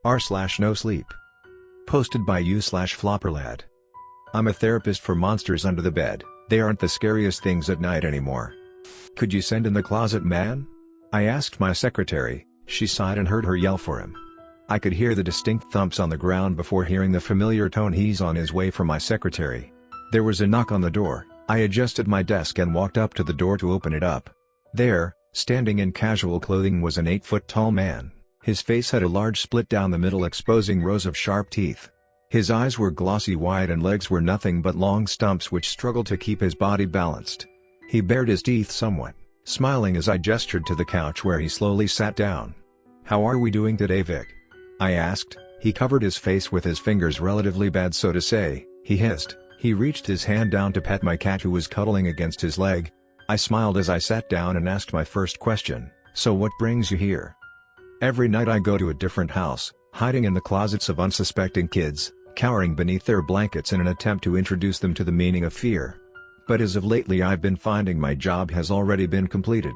r/NoSleep. Posted by u/Flopperlad. I'm a therapist for monsters under the bed. They aren't the scariest things at night anymore. Could you send in the closet man? I asked my secretary. She sighed and heard her yell for him. I could hear the distinct thumps on the ground before hearing the familiar tone. He's on his way from my secretary. There was a knock on the door. I adjusted my desk and walked up to the door to open it up. There, standing in casual clothing, was an 8-foot-tall man. His face had a large split down the middle exposing rows of sharp teeth. His eyes were glossy white and legs were nothing but long stumps which struggled to keep his body balanced. He bared his teeth somewhat, smiling as I gestured to the couch where he slowly sat down. "How are we doing today, Vic?" I asked. He covered his face with his fingers. "Relatively bad, so to say," he hissed. He reached his hand down to pet my cat who was cuddling against his leg. I smiled as I sat down and asked my first question, "So what brings you here?" "Every night I go to a different house, hiding in the closets of unsuspecting kids, cowering beneath their blankets in an attempt to introduce them to the meaning of fear. But as of lately I've been finding my job has already been completed.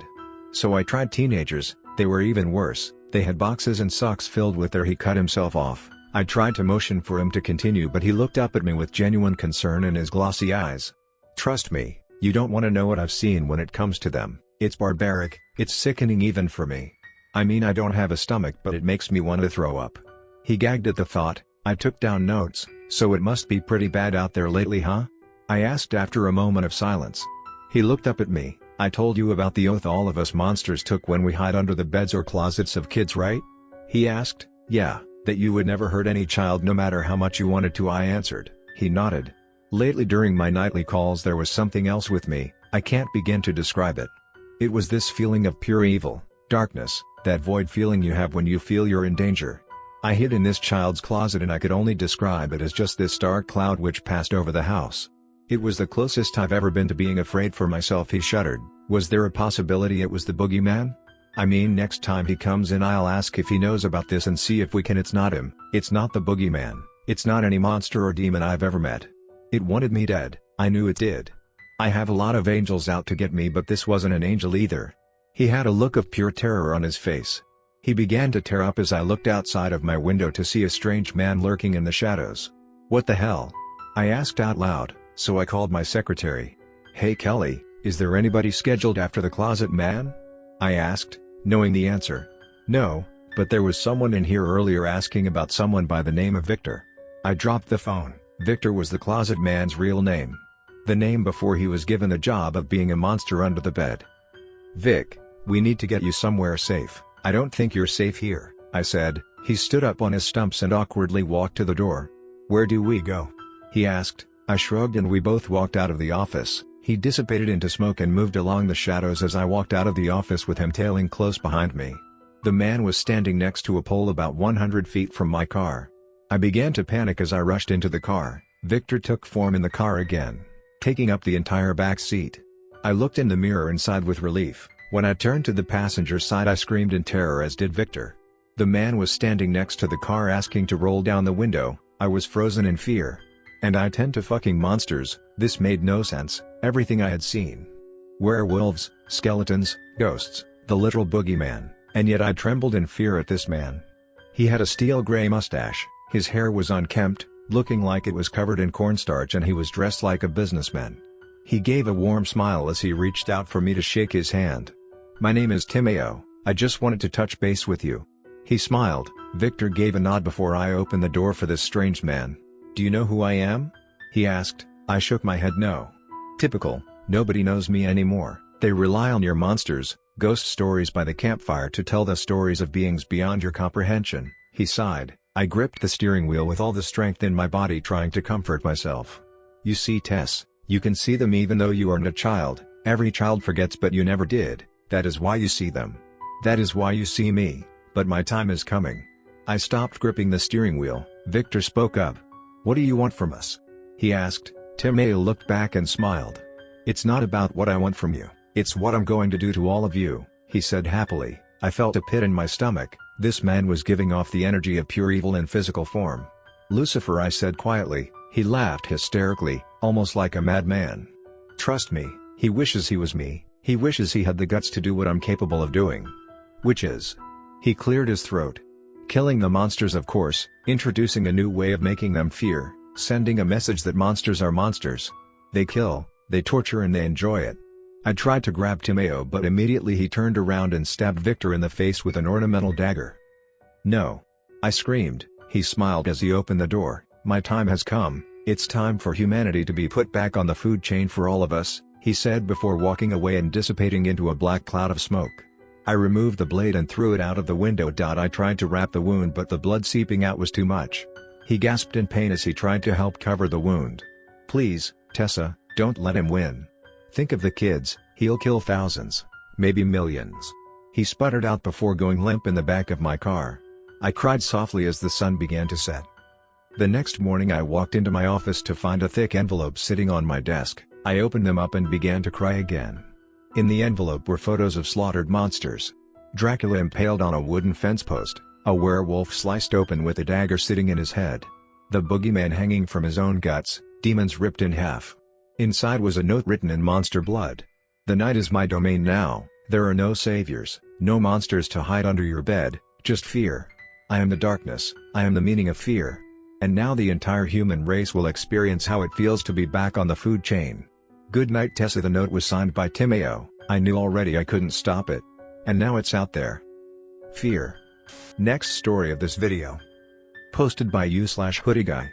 So I tried teenagers. They were even worse. They had boxes and socks filled with their..." He cut himself off. I tried to motion for him to continue, but he looked up at me with genuine concern in his glossy eyes. "Trust me, you don't want to know what I've seen when it comes to them. It's barbaric, it's sickening even for me. I mean, I don't have a stomach, but it makes me want to throw up." He gagged at the thought. I took down notes. "So it must be pretty bad out there lately, huh?" I asked after a moment of silence. He looked up at me. "I told you about the oath all of us monsters took when we hide under the beds or closets of kids, right?" he asked. "Yeah, that you would never hurt any child no matter how much you wanted to," I answered. He nodded. "Lately during my nightly calls there was something else with me. I can't begin to describe it. It was this feeling of pure evil, darkness, that void feeling you have when you feel you're in danger. I hid in this child's closet and I could only describe it as just this dark cloud which passed over the house. It was the closest I've ever been to being afraid for myself." He shuddered. "Was there a possibility it was the boogeyman? I mean, next time he comes in I'll ask if he knows about this and see if we can." "It's not him. It's not the boogeyman. It's not any monster or demon I've ever met. It wanted me dead. I knew it did. I have a lot of angels out to get me, but this wasn't an angel either." He had a look of pure terror on his face. He began to tear up as I looked outside of my window to see a strange man lurking in the shadows. "What the hell?" I asked out loud, so I called my secretary. "Hey Kelly, is there anybody scheduled after the closet man?" I asked, knowing the answer. "No, but there was someone in here earlier asking about someone by the name of Victor." I dropped the phone. Victor was the closet man's real name. The name before he was given the job of being a monster under the bed. "Vic, we need to get you somewhere safe." "I don't think you're safe here," I said. He stood up on his stumps and awkwardly walked to the door. "Where do we go?" he asked. I shrugged and we both walked out of the office. He dissipated into smoke and moved along the shadows as I walked out of the office with him tailing close behind me. The man was standing next to a pole about 100 feet from my car. I began to panic as I rushed into the car. Victor took form in the car again, taking up the entire back seat. I looked in the mirror inside with relief. When I turned to the passenger side I screamed in terror, as did Victor. The man was standing next to the car asking to roll down the window. I was frozen in fear. And I tend to fucking monsters. This made no sense. Everything I had seen. Werewolves, skeletons, ghosts, the literal boogeyman, and yet I trembled in fear at this man. He had a steel gray mustache, his hair was unkempt, looking like it was covered in cornstarch, and he was dressed like a businessman. He gave a warm smile as he reached out for me to shake his hand. "My name is Timeo, I just wanted to touch base with you." He smiled. Victor gave a nod before I opened the door for this strange man. "Do you know who I am?" he asked. I shook my head no. "Typical, nobody knows me anymore. They rely on your monsters, ghost stories by the campfire to tell the stories of beings beyond your comprehension." He sighed. I gripped the steering wheel with all the strength in my body, trying to comfort myself. "You see, Tess, you can see them even though you aren't a child. Every child forgets, but you never did. That is why you see them. That is why you see me. But my time is coming." I stopped gripping the steering wheel. Victor spoke up. "What do you want from us?" he asked. Timeo looked back and smiled. "It's not about what I want from you, it's what I'm going to do to all of you," he said happily. I felt a pit in my stomach. This man was giving off the energy of pure evil in physical form. "Lucifer," I said quietly. He laughed hysterically, almost like a madman. "Trust me, he wishes he was me. He wishes he had the guts to do what I'm capable of doing." Witches. He cleared his throat. Killing the monsters, of course, introducing a new way of making them fear, sending a message that monsters are monsters. They kill, they torture, and they enjoy it. I tried to grab Timeo, but immediately he turned around and stabbed Victor in the face with an ornamental dagger. "No!" I screamed. He smiled as he opened the door. "My time has come, it's time for humanity to be put back on the food chain for all of us," he said before walking away and dissipating into a black cloud of smoke. I removed the blade and threw it out of the window. I tried to wrap the wound, but the blood seeping out was too much. He gasped in pain as he tried to help cover the wound. "Please, Tessa, don't let him win. Think of the kids, he'll kill thousands, maybe millions," he sputtered out before going limp in the back of my car. I cried softly as the sun began to set. The next morning I walked into my office to find a thick envelope sitting on my desk. I opened them up and began to cry again. In the envelope were photos of slaughtered monsters. Dracula impaled on a wooden fence post, a werewolf sliced open with a dagger sitting in his head, the boogeyman hanging from his own guts, demons ripped in half. Inside was a note written in monster blood. "The night is my domain now, there are no saviors, no monsters to hide under your bed, just fear. I am the darkness, I am the meaning of fear. And now the entire human race will experience how it feels to be back on the food chain. Good night, Tessa." The note was signed by Timeo. I knew already I couldn't stop it. And now it's out there. Fear. Next story of this video. Posted by you/hoodieguy.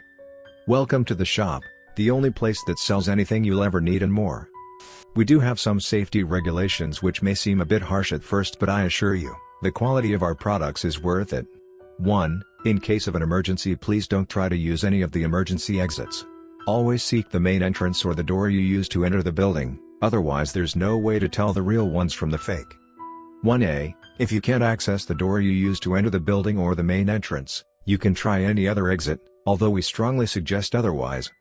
Welcome to the shop, the only place that sells anything you'll ever need and more. We do have some safety regulations which may seem a bit harsh at first, but I assure you, the quality of our products is worth it. 1. In case of an emergency, please don't try to use any of the emergency exits. Always seek the main entrance or the door you use to enter the building, otherwise there's no way to tell the real ones from the fake. 1A. If you can't access the door you use to enter the building or the main entrance, you can try any other exit, although we strongly suggest otherwise.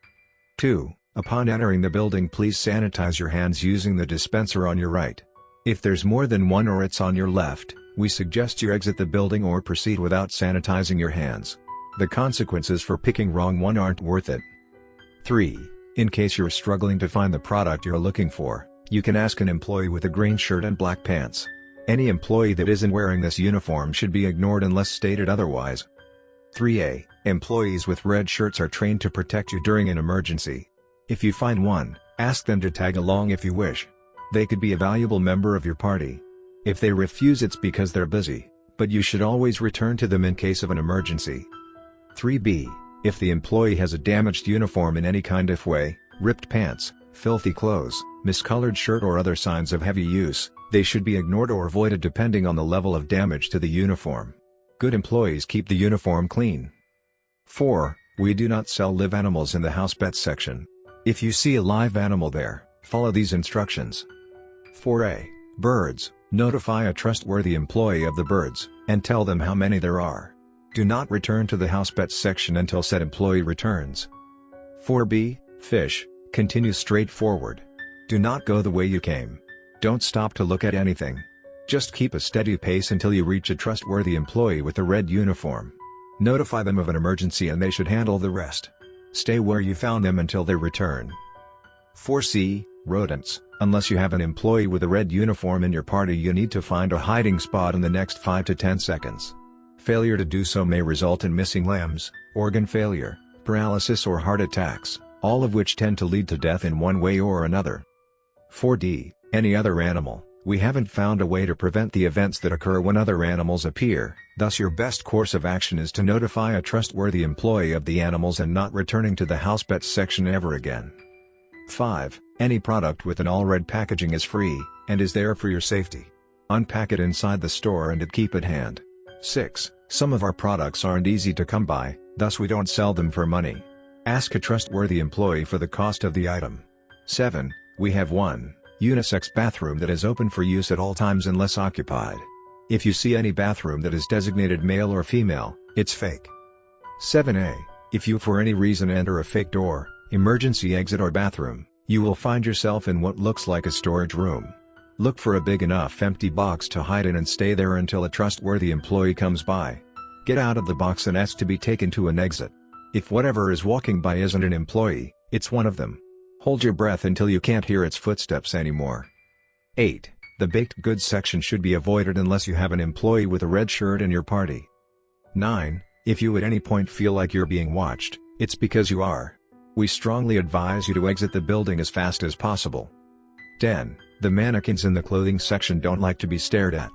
2. Upon entering the building, please sanitize your hands using the dispenser on your right. If there's more than one or it's on your left, we suggest you exit the building or proceed without sanitizing your hands. The consequences for picking wrong one aren't worth it. 3. In case you're struggling to find the product you're looking for, you can ask an employee with a green shirt and black pants. Any employee that isn't wearing this uniform should be ignored unless stated otherwise. 3A. Employees with red shirts are trained to protect you during an emergency. If you find one, ask them to tag along if you wish. They could be a valuable member of your party. If they refuse, it's because they're busy, but you should always return to them in case of an emergency. 3B. If the employee has a damaged uniform in any kind of way, ripped pants, filthy clothes, miscolored shirt or other signs of heavy use, they should be ignored or avoided depending on the level of damage to the uniform. Good employees keep the uniform clean. 4. We do not sell live animals in the house pets section. If you see a live animal there, follow these instructions. 4A. Birds. Notify a trustworthy employee of the birds, and tell them how many there are. Do not return to the house pets section until said employee returns. 4B. Fish. Continue straight forward. Do not go the way you came. Don't stop to look at anything. Just keep a steady pace until you reach a trustworthy employee with a red uniform. Notify them of an emergency and they should handle the rest. Stay where you found them until they return. 4C. Rodents. Unless you have an employee with a red uniform in your party, you need to find a hiding spot in the next 5 to 10 seconds. Failure to do so may result in missing limbs, organ failure, paralysis or heart attacks, all of which tend to lead to death in one way or another. 4D. Any other animal. We haven't found a way to prevent the events that occur when other animals appear, thus your best course of action is to notify a trustworthy employee of the animals and not returning to the house pets section ever again. 5. Any product with an all red packaging is free, and is there for your safety. Unpack it inside the store and keep at hand. 6. Some of our products aren't easy to come by, thus we don't sell them for money. Ask a trustworthy employee for the cost of the item. 7. We have one unisex bathroom that is open for use at all times unless occupied. If you see any bathroom that is designated male or female, it's fake. 7A. If you for any reason enter a fake door, emergency exit or bathroom, you will find yourself in what looks like a storage room. Look for a big enough empty box to hide in and stay there until a trustworthy employee comes by. Get out of the box and ask to be taken to an exit. If whatever is walking by isn't an employee, it's one of them. Hold your breath until you can't hear its footsteps anymore. 8. The baked goods section should be avoided unless you have an employee with a red shirt in your party. 9. If you at any point feel like you're being watched, it's because you are. We strongly advise you to exit the building as fast as possible. 10. The mannequins in the clothing section don't like to be stared at.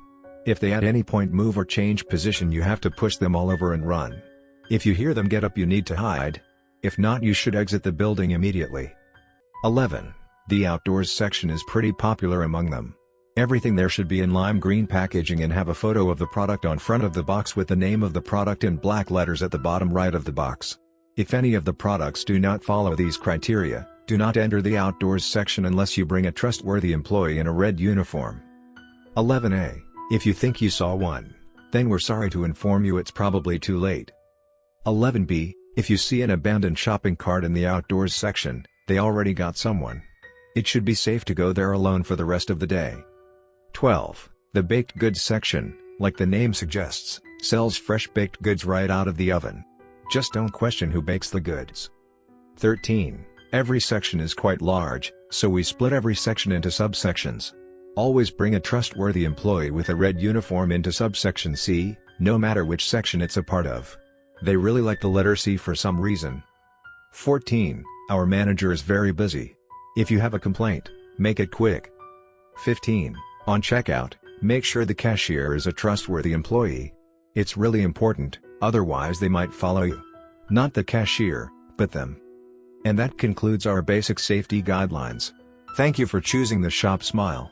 If they at any point move or change position, you have to push them all over and run. If you hear them get up, you need to hide. If not, you should exit the building immediately. 11. The outdoors section is pretty popular among them. Everything there should be in lime green packaging and have a photo of the product on front of the box with the name of the product in black letters at the bottom right of the box. If any of the products do not follow these criteria, do not enter the outdoors section unless you bring a trustworthy employee in a red uniform. 11A. If you think you saw one, then we're sorry to inform you it's probably too late. 11B. If you see an abandoned shopping cart in the outdoors section, they already got someone. It should be safe to go there alone for the rest of the day. 12. The baked goods section, like the name suggests, sells fresh baked goods right out of the oven. Just don't question who bakes the goods. 13. Every section is quite large, so we split every section into subsections. Always bring a trustworthy employee with a red uniform into subsection C, no matter which section it's a part of. They really like the letter C for some reason. 14. Our manager is very busy. If you have a complaint, make it quick. 15. On checkout, make sure the cashier is a trustworthy employee. It's really important, otherwise they might follow you. Not the cashier, but them. And that concludes our basic safety guidelines. Thank you for choosing the Shop Smile.